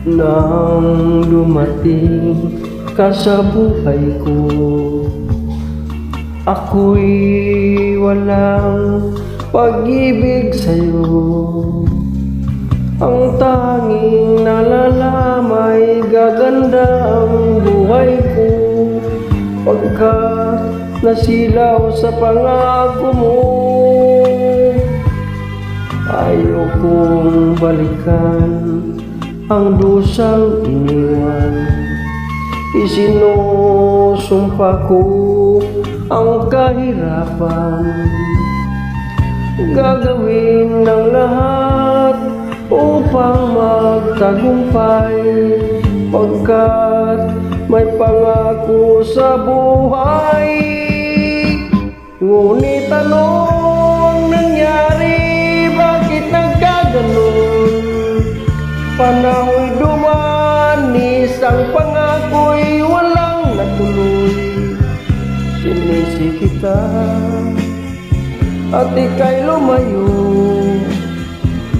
Nang dumating ka sa buhay ko, ako'y walang pag-ibig sa'yo. Ang tanging nalalamay gaganda ang buhay ko, pagkat nasilaw sa pangako mo. Ayokong balikan ang dusang iniwan, isinusumpa ko ang kahirapan. Gagawin ng lahat upang magtagumpay, pagkat may pangako sa buhay. Ngunit anong nangyari? Bakit nagkaganon? Panahon'y dumanis, ang pangako'y walang natuloy. Sinisi kita at ika'y lumayo,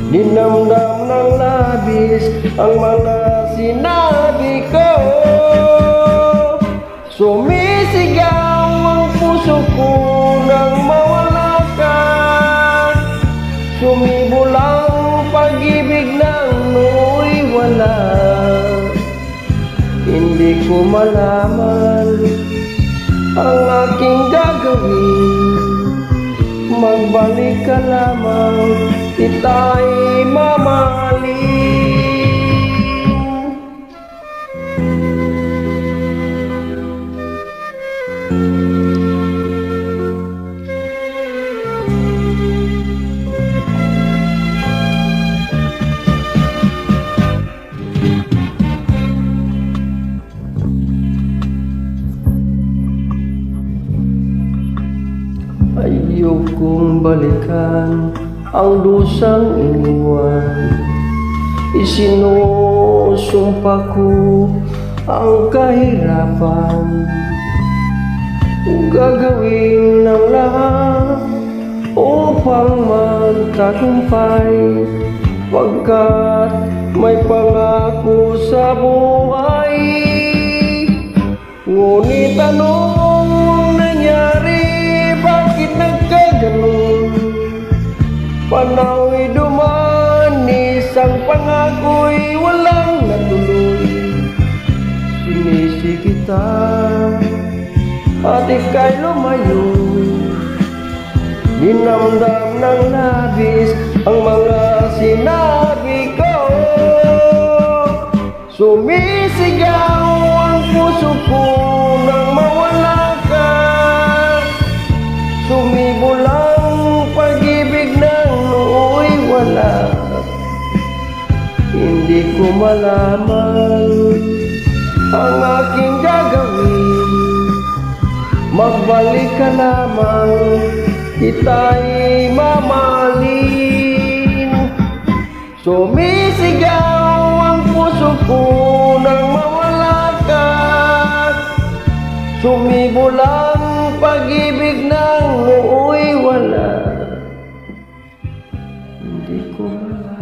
dinamdam ng labis ang mga sinabi ko. Sumisigaw ang puso ko nang mawala ka, sumibo lang pag-ibig ng nooy wala. Hindi ko malaman ang aking gagawin, magbalik ka lamang, kita'y mamahalin. Ayokong balikan ang dusang iniwan, isinusumpa ko ang kahirapan. Gagawin ng lahat upang magtagumpay, pagkat may pangako sa buhay. Ngunit anong nangyari? Bakit nagkaganon? Panahon'y dumanis, ang pangako'y walang natuloy. Sinisi kita at ika'y lumayo, dinamdam ng labis ang mga sinabi ko. Sumisigaw ang puso ko nang mawala ka, sumibo lang pag-ibig ng nooy wala. Hindi ko malaman ang aking gagawin, magbalik ka lamang, kita'y mamahalin. Sumisigaw ang puso ko nang mawala ka, sumibo lang pag-ibig ng nooy wala. Hindi ko malaman